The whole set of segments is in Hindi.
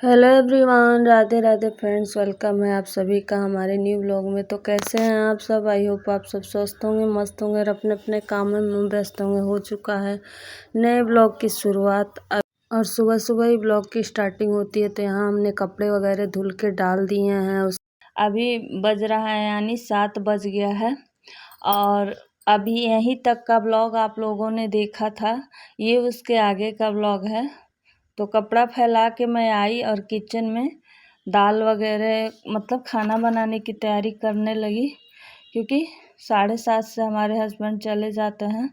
Hello everyone, Radhe Radhe friends. Welcome है आप सभी का हमारे न्यू व्लॉग में। तो कैसे हैं आप सब? आई होप आप सब स्वस्थ होंगे, मस्त होंगे और अपने अपने कामों में व्यस्त होंगे। हो चुका है नए व्लॉग की शुरुआत और सुबह सुबह ही व्लॉग की स्टार्टिंग होती है। तो यहाँ हमने कपड़े वगैरह धुल के डाल दिए हैं। अभी बज रहा है यानी 7 बज गया है और अभी यहीं तक का व्लॉग आप लोगों ने देखा था। ये उसके आगे का व्लॉग है। तो कपड़ा फैला के मैं आई और किचन में दाल वगैरह मतलब खाना बनाने की तैयारी करने लगी, क्योंकि 7:30 से हमारे हस्बैंड चले जाते हैं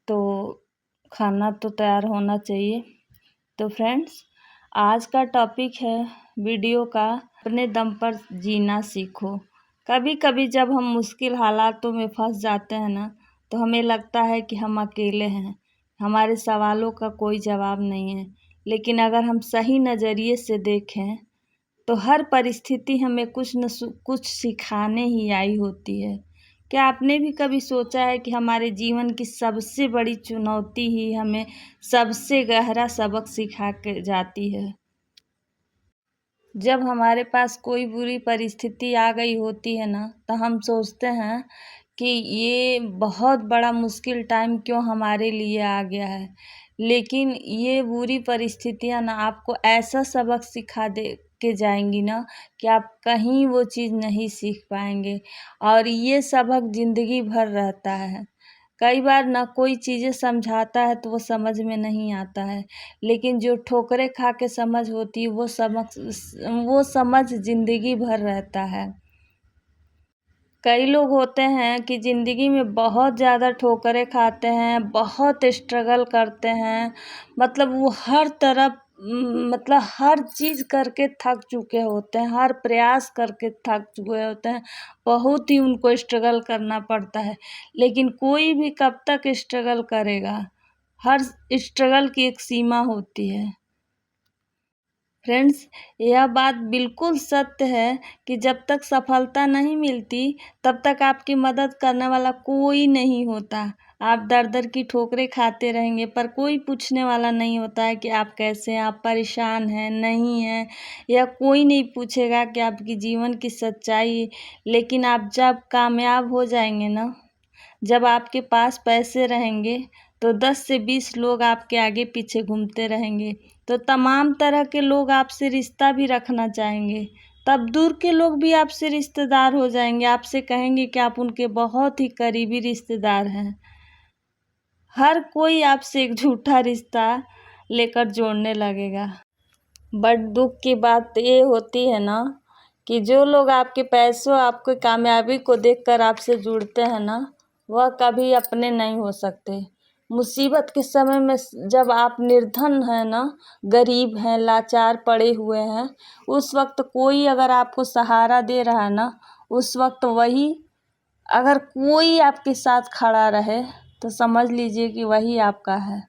तो खाना तो तैयार होना चाहिए। तो फ्रेंड्स, आज का टॉपिक है वीडियो का, अपने दम पर जीना सीखो। कभी कभी जब हम मुश्किल हालातों में फंस जाते हैं ना, तो हमें लगता है कि हम अकेले हैं, हमारे सवालों का कोई जवाब नहीं है। लेकिन अगर हम सही नज़रिए से देखें तो हर परिस्थिति हमें कुछ न कुछ सिखाने ही आई होती है। क्या आपने भी कभी सोचा है कि हमारे जीवन की सबसे बड़ी चुनौती ही हमें सबसे गहरा सबक सिखा के जाती है? जब हमारे पास कोई बुरी परिस्थिति आ गई होती है ना, तो हम सोचते हैं कि ये बहुत बड़ा मुश्किल टाइम क्यों हमारे लिए आ गया है। लेकिन ये बुरी परिस्थितियाँ ना आपको ऐसा सबक सिखा दे के जाएंगी ना कि आप कहीं वो चीज़ नहीं सीख पाएंगे, और ये सबक ज़िंदगी भर रहता है। कई बार ना कोई चीज़ें समझाता है तो वो समझ में नहीं आता है, लेकिन जो ठोकरें खा के समझ होती है वो समझ ज़िंदगी भर रहता है। कई लोग होते हैं कि ज़िंदगी में बहुत ज़्यादा ठोकरें खाते हैं, बहुत स्ट्रगल करते हैं, मतलब वो हर तरफ मतलब हर चीज़ करके थक चुके होते हैं, हर प्रयास करके थक चुके होते हैं, बहुत ही उनको स्ट्रगल करना पड़ता है। लेकिन कोई भी कब तक स्ट्रगल करेगा? हर स्ट्रगल की एक सीमा होती है। फ्रेंड्स, यह बात बिल्कुल सत्य है कि जब तक सफलता नहीं मिलती तब तक आपकी मदद करने वाला कोई नहीं होता। आप दर दर की ठोकरें खाते रहेंगे पर कोई पूछने वाला नहीं होता है कि आप कैसे हैं, आप परेशान हैं नहीं हैं, या कोई नहीं पूछेगा कि आपकी जीवन की सच्चाई। लेकिन आप जब कामयाब हो जाएंगे ना, जब आपके पास पैसे रहेंगे, तो 10 से 20 लोग आपके आगे पीछे घूमते रहेंगे। तो तमाम तरह के लोग आपसे रिश्ता भी रखना चाहेंगे। तब दूर के लोग भी आपसे रिश्तेदार हो जाएंगे, आपसे कहेंगे कि आप उनके बहुत ही करीबी रिश्तेदार हैं। हर कोई आपसे एक झूठा रिश्ता लेकर जोड़ने लगेगा। बट दुख की बात ये होती है ना कि जो लोग आपके पैसों, आपकी कामयाबी को देखकर आपसे जुड़ते हैं ना, वह कभी अपने नहीं हो सकते। मुसीबत के समय में जब आप निर्धन हैं ना, गरीब हैं, लाचार पड़े हुए हैं, उस वक्त कोई अगर आपको सहारा दे रहा है ना, उस वक्त वही, अगर कोई आपके साथ खड़ा रहे तो समझ लीजिए कि वही आपका है।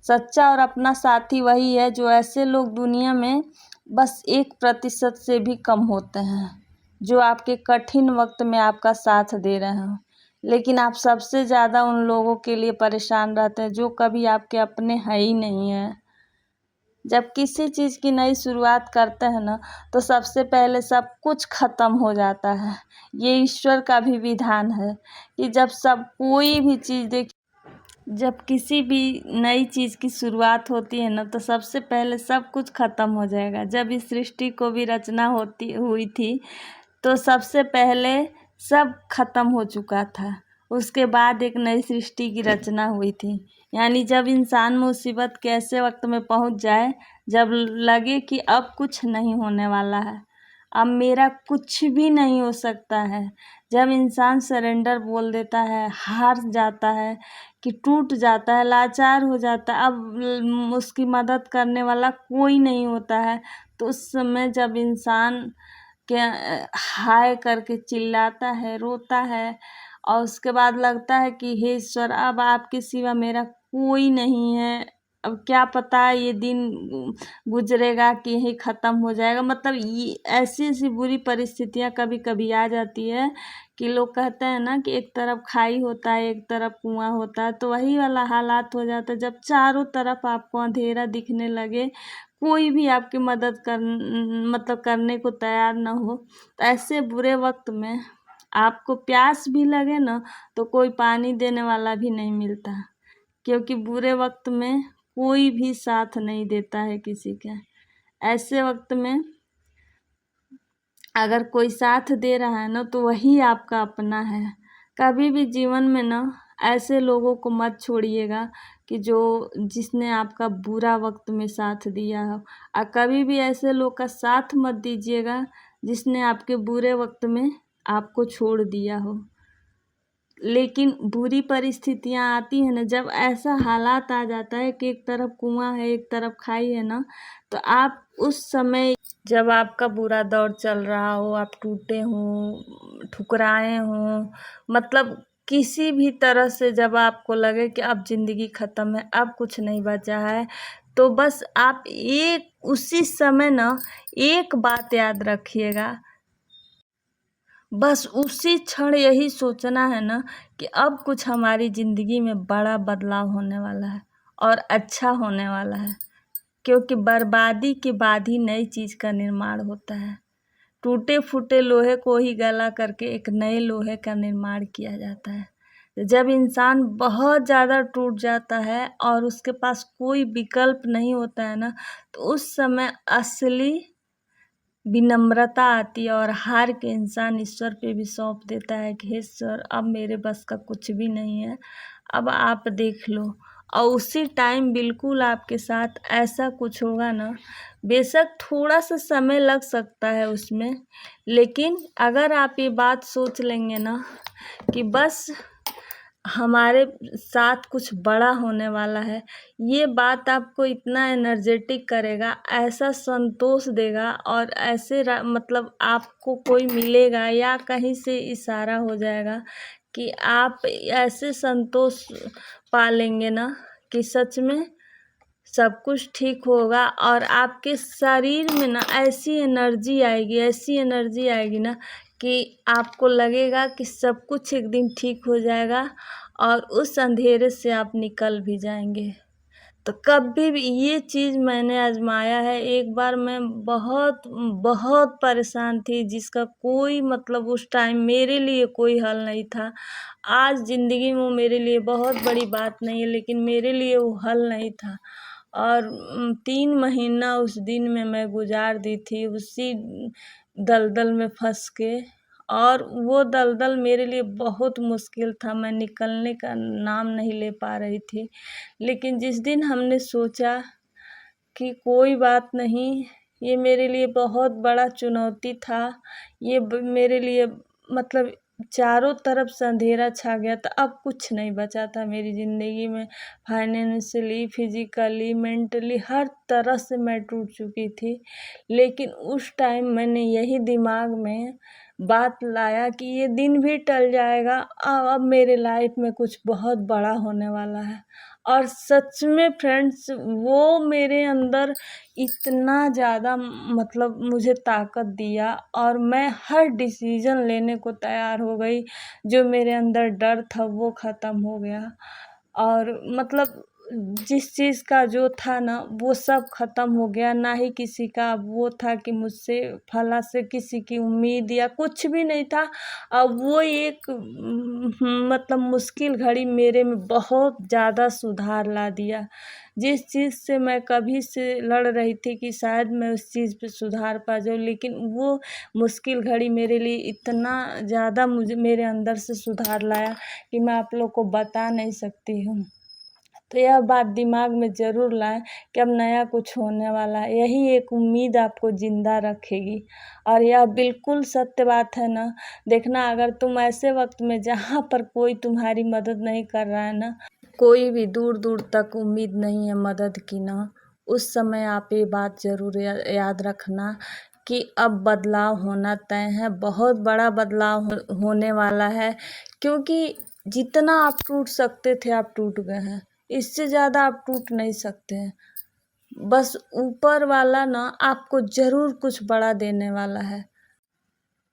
सच्चा और अपना साथी वही है जो ऐसे लोग दुनिया में बस 1% से भी कम होते हैं, जो आपके कठिन वक्त में आपका साथ दे रहे हैं। लेकिन आप सबसे ज़्यादा उन लोगों के लिए परेशान रहते हैं जो कभी आपके अपने हैं ही नहीं है। जब किसी चीज़ की नई शुरुआत करते हैं ना, तो सबसे पहले सब कुछ ख़त्म हो जाता है। ये ईश्वर का भी विधान है कि जब सब कोई भी चीज़ जब किसी भी नई चीज़ की शुरुआत होती है ना, तो सबसे पहले सब कुछ ख़त्म हो जाएगा। जब इस सृष्टि को भी रचना हुई थी तो सबसे पहले सब खत्म हो चुका था, उसके बाद एक नई सृष्टि की रचना हुई थी। यानी जब इंसान मुसीबत के ऐसे वक्त में पहुंच जाए जब लगे कि अब कुछ नहीं होने वाला है, अब मेरा कुछ भी नहीं हो सकता है, जब इंसान सरेंडर बोल देता है, हार जाता है, कि टूट जाता है, लाचार हो जाता है, अब उसकी मदद करने वाला कोई नहीं होता है, तो उस समय जब इंसान के हाय करके चिल्लाता है, रोता है, और उसके बाद लगता है कि हे ईश्वर, अब आपके सिवा मेरा कोई नहीं है, अब क्या पता ये दिन गुजरेगा कि यहीं ख़त्म हो जाएगा। मतलब ये ऐसी ऐसी बुरी परिस्थितियाँ कभी कभी आ जाती है कि लोग कहते हैं ना कि एक तरफ खाई होता है, एक तरफ कुआं होता है, तो वही वाला हालात हो जाता है। जब चारों तरफ आपको अंधेरा दिखने लगे, कोई भी आपकी मदद मतलब करने को तैयार ना हो, तो ऐसे बुरे वक्त में आपको प्यास भी लगे ना, तो कोई पानी देने वाला भी नहीं मिलता, क्योंकि बुरे वक्त में कोई भी साथ नहीं देता है किसी का। ऐसे वक्त में अगर कोई साथ दे रहा है ना, तो वही आपका अपना है। कभी भी जीवन में ना ऐसे लोगों को मत छोड़िएगा कि जिसने आपका बुरा वक्त में साथ दिया हो, और कभी भी ऐसे लोग का साथ मत दीजिएगा जिसने आपके बुरे वक्त में आपको छोड़ दिया हो। लेकिन बुरी परिस्थितियाँ आती हैं ना, जब ऐसा हालात आ जाता है कि एक तरफ कुआं है, एक तरफ खाई है ना, तो आप उस समय, जब आपका बुरा दौर चल रहा हो, आप टूटे हों, ठुकराए हों, मतलब किसी भी तरह से जब आपको लगे कि अब ज़िंदगी ख़त्म है, अब कुछ नहीं बचा है, तो बस आप उसी समय ना एक बात याद रखिएगा। बस उसी क्षण यही सोचना है ना कि अब कुछ हमारी ज़िंदगी में बड़ा बदलाव होने वाला है और अच्छा होने वाला है, क्योंकि बर्बादी के बाद ही नई चीज़ का निर्माण होता है। टूटे फूटे लोहे को ही गला करके एक नए लोहे का निर्माण किया जाता है। जब इंसान बहुत ज़्यादा टूट जाता है और उसके पास कोई विकल्प नहीं होता है ना, तो उस समय असली विनम्रता आती है और हार के इंसान ईश्वर पे भी सौंप देता है कि हे ईश्वर, अब मेरे बस का कुछ भी नहीं है, अब आप देख लो। और उसी टाइम बिल्कुल आपके साथ ऐसा कुछ होगा ना, बेशक थोड़ा सा समय लग सकता है उसमें, लेकिन अगर आप ये बात सोच लेंगे ना कि बस हमारे साथ कुछ बड़ा होने वाला है, ये बात आपको इतना एनर्जेटिक करेगा, ऐसा संतोष देगा, और ऐसे मतलब आपको कोई मिलेगा या कहीं से इशारा हो जाएगा कि आप ऐसे संतोष पा लेंगे ना कि सच में सब कुछ ठीक होगा। और आपके शरीर में ना ऐसी एनर्जी आएगी ना कि आपको लगेगा कि सब कुछ एक दिन ठीक हो जाएगा और उस अंधेरे से आप निकल भी जाएंगे। तो कभी भी ये चीज़ मैंने आजमाया है। एक बार मैं बहुत बहुत परेशान थी, जिसका कोई मतलब उस टाइम मेरे लिए कोई हल नहीं था। आज ज़िंदगी में वो मेरे लिए बहुत बड़ी बात नहीं है, लेकिन मेरे लिए वो हल नहीं था। और 3 महीना उस दिन में मैं गुजार दी थी उसी दलदल में फंस के, और वो दलदल मेरे लिए बहुत मुश्किल था, मैं निकलने का नाम नहीं ले पा रही थी। लेकिन जिस दिन हमने सोचा कि कोई बात नहीं, ये मेरे लिए बहुत बड़ा चुनौती था, ये मेरे लिए मतलब चारों तरफ से अंधेरा छा गया था, अब कुछ नहीं बचा था मेरी ज़िंदगी में। फाइनेंशियली, फिजिकली, मेंटली हर तरह से मैं टूट चुकी थी। लेकिन उस टाइम मैंने यही दिमाग में बात लाया कि ये दिन भी टल जाएगा, अब मेरे लाइफ में कुछ बहुत बड़ा होने वाला है। और सच में फ्रेंड्स, वो मेरे अंदर इतना ज़्यादा मतलब मुझे ताकत दिया, और मैं हर डिसीज़न लेने को तैयार हो गई। जो मेरे अंदर डर था वो ख़त्म हो गया, और मतलब जिस चीज़ का जो था ना वो सब ख़त्म हो गया। ना ही किसी का वो था कि मुझसे फला से किसी की उम्मीद या कुछ भी नहीं था। अब वो एक मतलब मुश्किल घड़ी मेरे में बहुत ज़्यादा सुधार ला दिया। जिस चीज़ से मैं कभी से लड़ रही थी कि शायद मैं उस चीज़ पे सुधार पा जाऊँ, लेकिन वो मुश्किल घड़ी मेरे लिए इतना ज़्यादा मुझे मेरे अंदर से सुधार लाया कि मैं आप लोग को बता नहीं सकती हूँ। तो यह बात दिमाग में ज़रूर लाएँ कि अब नया कुछ होने वाला है। यही एक उम्मीद आपको ज़िंदा रखेगी, और यह बिल्कुल सत्य बात है ना। देखना, अगर तुम ऐसे वक्त में जहाँ पर कोई तुम्हारी मदद नहीं कर रहा है ना, कोई भी दूर दूर तक उम्मीद नहीं है मदद की ना, उस समय आप ये बात ज़रूर याद रखना कि अब बदलाव होना तय है, बहुत बड़ा बदलाव होने वाला है। क्योंकि जितना आप टूट सकते थे आप टूट गए हैं, इससे ज़्यादा आप टूट नहीं सकते हैं। बस ऊपर वाला ना आपको ज़रूर कुछ बड़ा देने वाला है,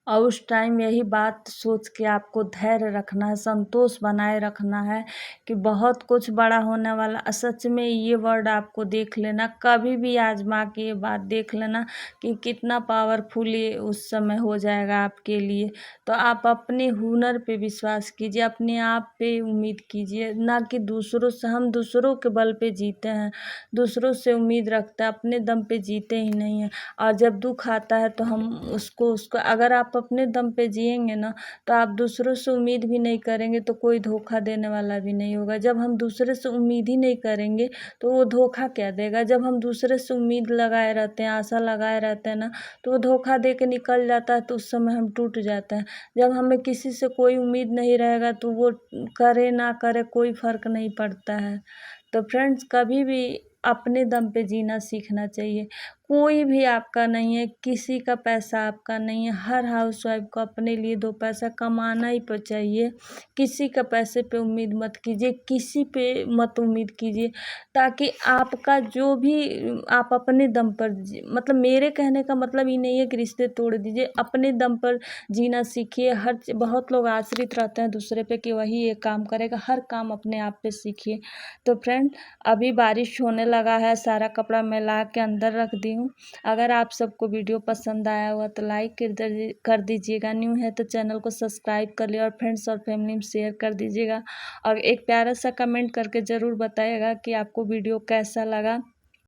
और उस टाइम यही बात सोच के आपको धैर्य रखना है, संतोष बनाए रखना है कि बहुत कुछ बड़ा होने वाला। सच में ये वर्ड आपको देख लेना, कभी भी आजमा के ये बात देख लेना कि कितना पावरफुल ये उस समय हो जाएगा आपके लिए। तो आप अपने हुनर पे विश्वास कीजिए, अपने आप पे उम्मीद कीजिए, ना कि दूसरों से। हम दूसरों के बल पे जीते हैं, दूसरों से उम्मीद रखते हैं, अपने दम पे जीते ही नहीं हैं। और जब दुःख आता है तो हम उसको अगर आप अपने दम पे जिएंगे ना, तो आप दूसरों से उम्मीद भी नहीं करेंगे तो कोई धोखा देने वाला भी नहीं होगा। जब हम दूसरे से उम्मीद ही नहीं करेंगे तो वो धोखा क्या देगा। जब हम दूसरे से उम्मीद लगाए रहते हैं, आशा लगाए रहते हैं ना, तो वो धोखा दे के निकल जाता है, तो उस समय हम टूट जाते हैं। जब हमें किसी से कोई उम्मीद नहीं रहेगा तो वो करे ना करे कोई फ़र्क नहीं पड़ता है। तो फ्रेंड्स, कभी भी अपने दम पे जीना सीखना चाहिए। कोई भी आपका नहीं है, किसी का पैसा आपका नहीं है। हर हाउसवाइफ को अपने लिए 2 पैसा कमाना ही चाहिए। किसी का पैसे पे उम्मीद मत कीजिए, किसी पे मत उम्मीद कीजिए, ताकि आपका जो भी आप अपने दम पर मतलब मेरे कहने का मतलब ये नहीं है कि रिश्ते तोड़ दीजिए, अपने दम पर जीना सीखिए। बहुत लोग आश्रित रहते हैं दूसरे पे कि वही ये काम करेगा, हर काम अपने आप पे सीखिए। तो फ्रेंड, अभी बारिश होने लगा है, सारा कपड़ा मैं ला के अंदर रख दी हूँ। अगर आप सबको वीडियो पसंद आया हुआ तो लाइक कर दीजिएगा, न्यू है तो चैनल को सब्सक्राइब कर लिया और फ्रेंड्स और फैमिली में शेयर कर दीजिएगा। और एक प्यारा सा कमेंट करके ज़रूर बताइएगा कि आपको वीडियो कैसा लगा।